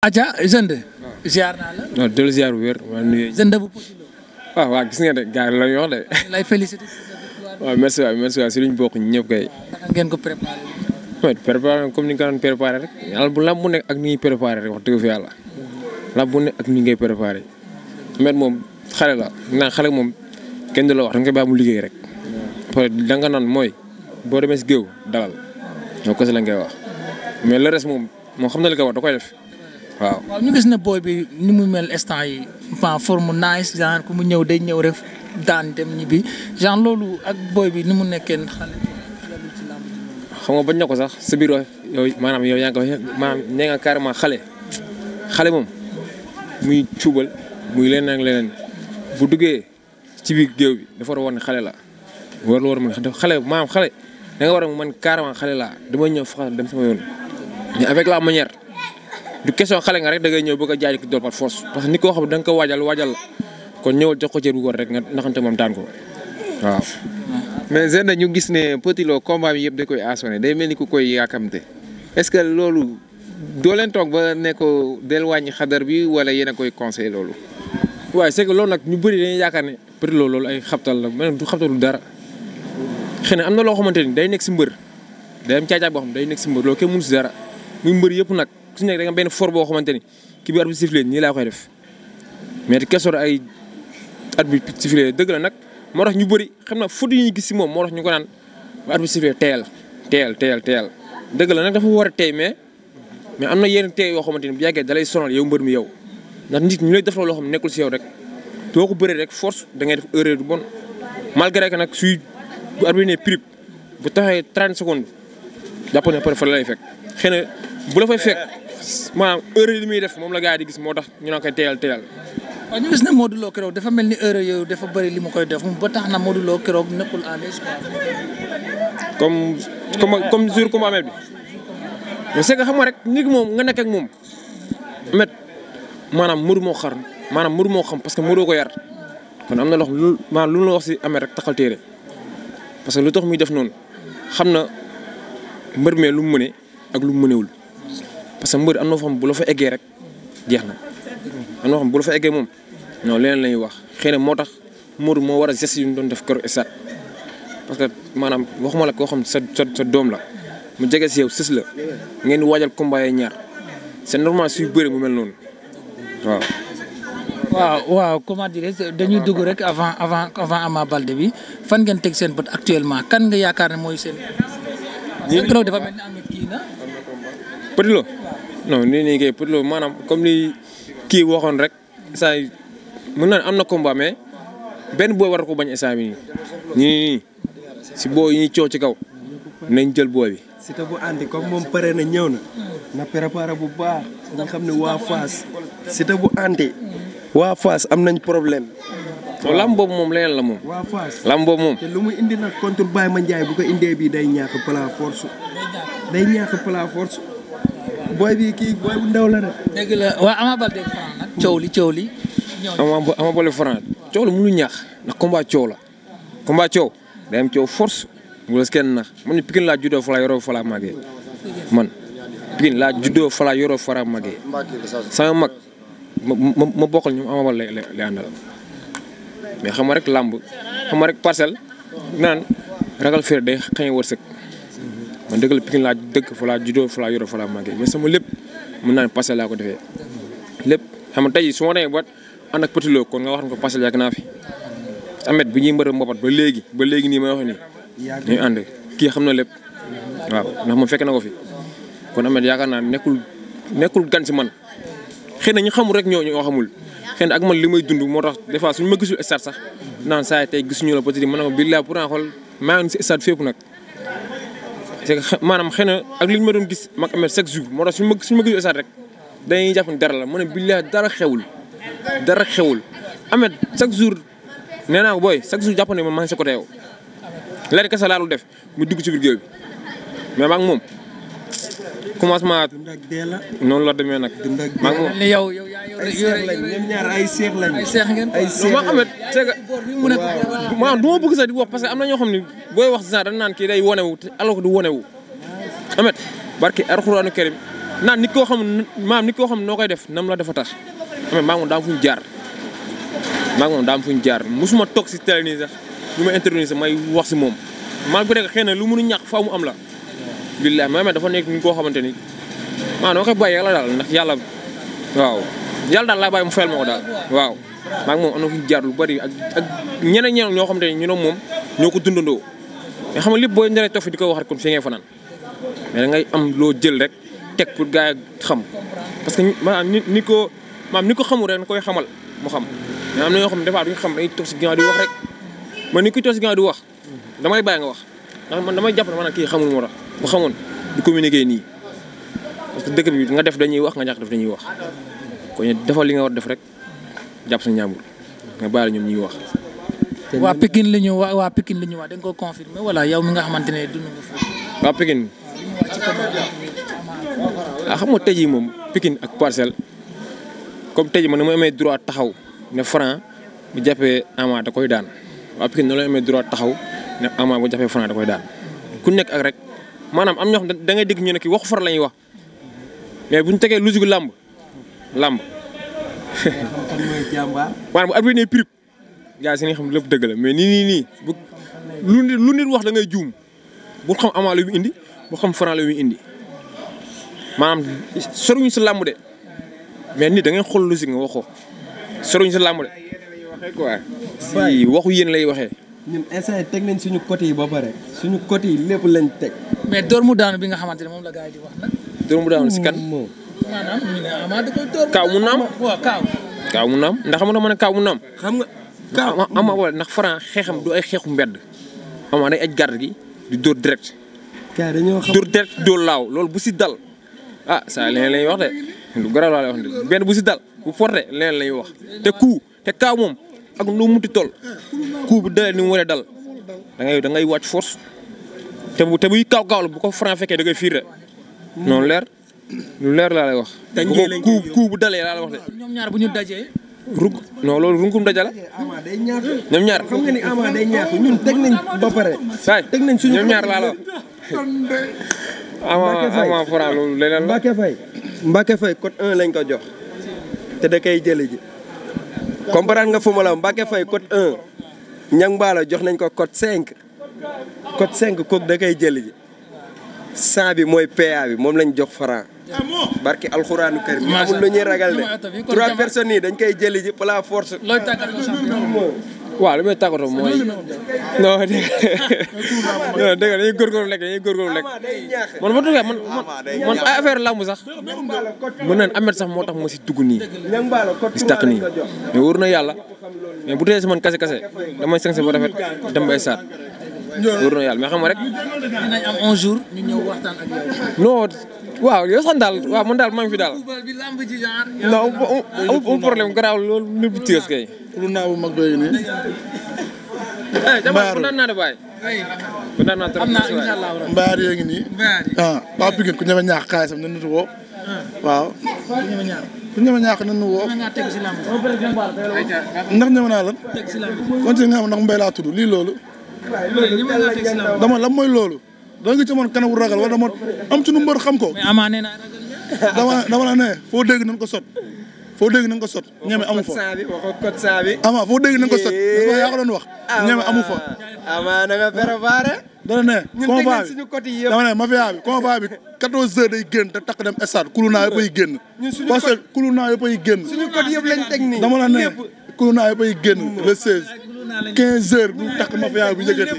aja jeune de ziar naa la. non dellu ziar bu wér. jeune de bu Petit Lo. waaw gis nga de gars yi la ñu wax de. lay félicité. waaw merci waay si luñ bokk ñëpp kay. naka ngeen ko préparé. oui préparé comme ni nga ko doon préparé rek yàlla bu lamb bu nekk ak ni ñuy préparé rek wax dëgg fi yàlla. lamb bu nekk ak ni ngay préparé. met moom xale la naan xale moom kenn du la wax da nga koy bàyyi mu liggéey rek. parce que da nga naan mooy boo demee si géew dalal ñoo ko si la ngay wax mais le reste moom xam na li ko wax da koy def. waaw ñu gis ne booy bi ni mu mel instant yi en forme nice genre ku mu ñëw day ñëw rek daan dem ñibbi genre loolu ak booy bi ni mu nekkee xale ci làmb ji. xam nga bañ na ko sax sa biir yow maanaam yow yaa ngi ko maanaam nee nga carrément xale moom muy cuubal muy leneen ak leneen bu duggee ci biir géew bi dafa war a war ne xale la war a mën xale maanaam xale da nga war a man carrément xale laa damay ñëw faxal dem sama yoon mais avec la manière. du question xale nga rek da ngay ñëw bëgg a jaay ki door par force parce que nit koo xam ne da nga ko waajal la kon ñëwal jox ko cër bu war rek nga naxante moom daan ko waaw. mais Zenda ñu gis ne Petit Lo combat bi yëpp da koy assoné day mel ni ku koy yaakamte est-ce que loolu doo leen toog ba ne ko del wàññi xadar bi wala yéen a koy conseillé loolu. waaye c'est que loolu nag ñu bëri dañuy yaakaar ne Petit Lo loolu ay xabtal la mais du xabtalu dara xëy na am na loo xamante ni day nekk si mbër day am caacaay boo xam day nekk si mbër loolu kenn mënu si dara muy mbër yëpp nag. su nekk da nga benn for boo xamante ni ki bi arbitre sifflé nii laa koy def mais question ay arbitre sifflé dëgg la nag moo tax ñu bëri xam na faute yi ñu gis si moom moo tax ñu ko naan arbitre sifflé teyal dëgg la nag dafa war a tey mais am na yenn tey yoo xamante ni bu yàggee dalay sonal yow mbër mi yow ndax nit ñu lay def loo xam ne nekkul si yow rek doo ko bëree rek force da ngay def erreur du bon malgré que nag suy bu arbitre ne prip bu taxee 30 secondes jàpp ne après fa la lay fekk xëy na bu la fay fekk maanaam heure yi li muy def moom la gars yi di gis moo tax ñu naan koy teyal. waaw ñu gis ne Modou Lo keroog dafa mel ni heure yooyu dafa bëri li mu koy def ba tax na Modou Lo keroog nekkul à l'aise quoi. comme jour comme Ameth bi. mais c'est que xam nga rek nit ki moom nga nekk ak moom. Ameth maanaam Modou moo xam parce que Modou ko yar kon am na loo xam maanaam lu la wax si Ameth rek taxal téere parce que lu tax muy def noonu xam na mbër mee lu mu mëne ak lu mu mënewul. parce que mbër am na foo xam bu la fa eggee rek jeex na am na foo xam bu la fa eggee moom non leneen la ñuy wax xëy na moo tax Modou moo war a geste yu ñu doon def kër stade parce que maanaam waxuma la koo xam sa doom la mu jege si yow sës la ngeen di waajal combat yi ñaar c'est normal suy bëri mu mel noonu waaw. waaw comment dire dañuy dugg rek avant Ama Baldé bi fan ngeen teg seen bët actuellement kan nga yaakaar ne mooy seen. ñii dafa mel ni am kii na. Petit Lo non nii kay Petit Lo maanaam comme li kii waxoon rek saa yi mën naa am na combat mais benn booy war ko bañ instant bi nii si booy yi ñuy coow ci kaw nañ jël booy bi. Siteu bu àndi comme moom pare na ñëw na préparé bu baax nga xam ne waa Fass Siteu bu àndi waa Fass am nañ problème. lamb boobu moom leneen la moom. waa Fass lamb boobu moom. te lu mu indi nag contre Baye Mandiaye bu ko indee bii day ñàkk pala force. booy bi kii booy bu ndaw la de. dëgg la waaw Ama Baldé Franc nag coow li. Ama Baldé Franc coow la mënu ñaax ndax combat coow la. combat coow day am coow force bu la kenn nax man Pikine laa juddoo fa laa yoroo fa laa màggee man Pikine laa juddoo fa laa yoroo fa laa màggee sama mag ma bokkal ñoom Ama Baldé lay àndal mais xam nga rek làmb xam nga rek parcelle naan ragal féer day xañ wërsëg. man dëgg la Pikine laa dëkk fa laa juddoo fa laa yoroo fa laa màggee mais sama lépp mën naa ne Parcelles laa ko defee lépp xam nga tey su ma demee ba ànd ak Petit Lo kon nga wax ne ko Parcelles yàgg naa fi Ameth bi ñuy mbër mbapat ba léegi nii may wax nii ñuy ànd kii xam na lépp waaw ndax moom fekk na ko fi kon Ameth yaakaar naa nekkul gan si man xëy na ñu xamul rek ñoo xamul xëy na ak man li may dund moo tax des fois suñu ma gisul stade sax naan saa tey gisuñu la Petit Lo mën na ko billaay pour naa xool maa ngi si stade fépp nag. c'est que maanaam xëy na ak li ñu ma doon gis mag Ameth chaque jour moo tax suñu ma gisul stade rek dañuy jàpp ne dara la mu ne billaay dara xewul Ameth chaque jour nee naa ko booy chaque jour jàpp ne ma maa ngi sa côté yow lenn kese laa dul def mu dugg ci biir géew bi mais maa ngi moom commencement noonu la demee nag. maa ngi moom yow ñoom ñaar ay seex lañ. ay seex ngeen maa Ameth c'est que maanaam du ma bëgg sax di wax parce que am na ñoo xam ne booy wax sax dañ naan kii day wonewu alors que du wonewu Ameth barki Alxuraanu Karim naan nit koo xam nit koo xam noo koy def nam la dafa tax mais maa ngi moom daam fu ñu jaar musuma toog si télé nii sax lu ma intervenir sax may wax si moom malgré que xëy na lu mënu ñàkk faaw mu am la billahi mais dafa nekk ni koo xamante ni maa dama koy bàyyi yàlla daal ndax yàlla waaw yàlla daal laa bàyyi mu fayal ma ko daal waaw maa ngi moom am na fu ñu jaar lu bari ak ñeneen ñoo xamante ni ñu ne moom ñoo ko dundandoo mais xam nga lépp booy nderee toog fi di ko wax rek kon fi ngay fanaan mais da ngay am loo jël rek teg pour gars yi xam parce que maanaam ni ko xamul rek na koy xamal mu xam mais am na ñoo xam ne des fois duñ xam dañuy toog si ginnaaw di wax rek man ni kuy toog si ginnaaw di wax damay bàyyi nga wax ndax man damay jàpp ne maanaam kii xamul moo tax bu xamoon du communiquer nii parce que dëkk bi nga def dañuy wax nga ñàkk def dañuy wax kon defal li nga war def rek jàpp sa ñaambur nga bàyyi ñoom ñuy wax. waa Pikine li ñu wax dañ ko confirmer wala yow mi nga xamante ne dund nga foofu. waa Pikine xam nga tey jii moom Pikine ak Parcelles comme tey jii man dama amee droit taxaw ne Franc bu jàppee Ama da koy daan waa Pikine noonu la amee droit taxaw ne Ama bu jàppee Franc da koy daan ku nekk ak rek maanaam am ñoo xam da ngay dégg ñu ne kii waxu far la ñuy wax mais bu ñu tegee logique làmb maanaam bu arbitre ne prip gars yi xam lépp dëgg la mais nii bu lu nit wax da ngay juum bu xam Ama la muy indi bu xam Franc la muy indi maanaam soruñu si làmb de mais nit da ngay xool logique nga waxoo soruñu si làmb de si waxu yéen lay waxee. ñun instant teg nañ suñu côté yi ba pare suñu côté yi lépp lañ teg. mais door mu daanu bi nga xamante ne moom la gars yi di wax nag. door mu daanu si kan. maanaam ñu ne Ama da koy door. kaaw mu naam waaw kaaw mu naam ndax xam nga ma ne kaaw mu naam. xam nga kaaw Ama wala ndax Franc xeexam du ay xeexu mbedd. Ama day aj garde gi di dóor direct. kay dañoo xam dóor direct dóor laaw loolu bu si dal ah saa leneen la ñuy wax de lu garaaw laa lay wax de benn bu si dal bu porté leneen la ñuy wax te kaaw moom ak noo muti toll coup bu dalee ni mu waree dal da ngay wàcc force te buy kaaw la bu ko Franc fekkee da ngay fiir de noonu lu leer laa lay wax. bu ko coup bu dalee laa la wax de. ñoom ñaar bu ñu dajee. non loolu runkum dajala. Ama day ñaax. ñoom ñaar xam nga ni Ama day ñaax ñun teg nañ ba pare. teg nañ suñu ñoom ñaar laa la wax. Ama Franc loolu leneen la. Mbacke Faye code 1 lañ ko jox te da koy jëli ji comprendre nga fu ma la Mbacke Faye code 1 Niang Ballo jox nañ ko code 5 kooku da koy jëli ji 100 bi mooy PA bi moom lañ jox Franc barki alxuraanu karim amul lu ñuy ragal de 3 personnes yi dañ koy jëli ji par la force. looy tàggatoo champion. waaw li may tàggatoo mooy non dégg nga dañuy góorgóorlu lekk man ma tuddee man affaire lamb sax mën nañ amet sax moo tax ma si dugg nii si tàq nii mais wóor na yàlla mais bu tee si man kase damay sañse ba rafet dem bay saat wóor na yàlla mais xam nga rek dinañ am un jour ñu ñëw waxtaan ak yow. non waaw yow sax daal waaw man daal maa ngi fi daal non amul problème garaaw loolu lépp di tiis kay lu naaw bu mag doy nii. Mbaar kontaan naa de baay. kontaan naa trop Mbaar yee ngi nii. ah waa Pikine ku ñeme ñaax xaalisam na nit woo. waaw. ku ñeme ñaax na nit woo. ndax ñeme naa lan. kon ci nga xam ndax mbay laa tudd lii loolu. dama lan mooy loolu. da nga ci amoon kanamu ragal wala dama am suñu mbër xam ko. mais Ama nee na ragal dama la ne foo dégg nañ ko sot. foo dégg nañ ko sot ñeme amu fa code 100 bi Ama foo dégg nañ ko sot yaa ko doon wax ñeme amu fa Ama na nga préparé dana ne combat bi suñu côté yëpp dama ne mafia bi combat bi 14 heures day génn te takk dem stade kulunaa yëpp ay génn parce que kulunaa yëpp ay génn suñu côté yëpp lañ teg nii dama la ne kulunaa yëpp ay génn le 16 15 heures ñu takk mafia bi yëgati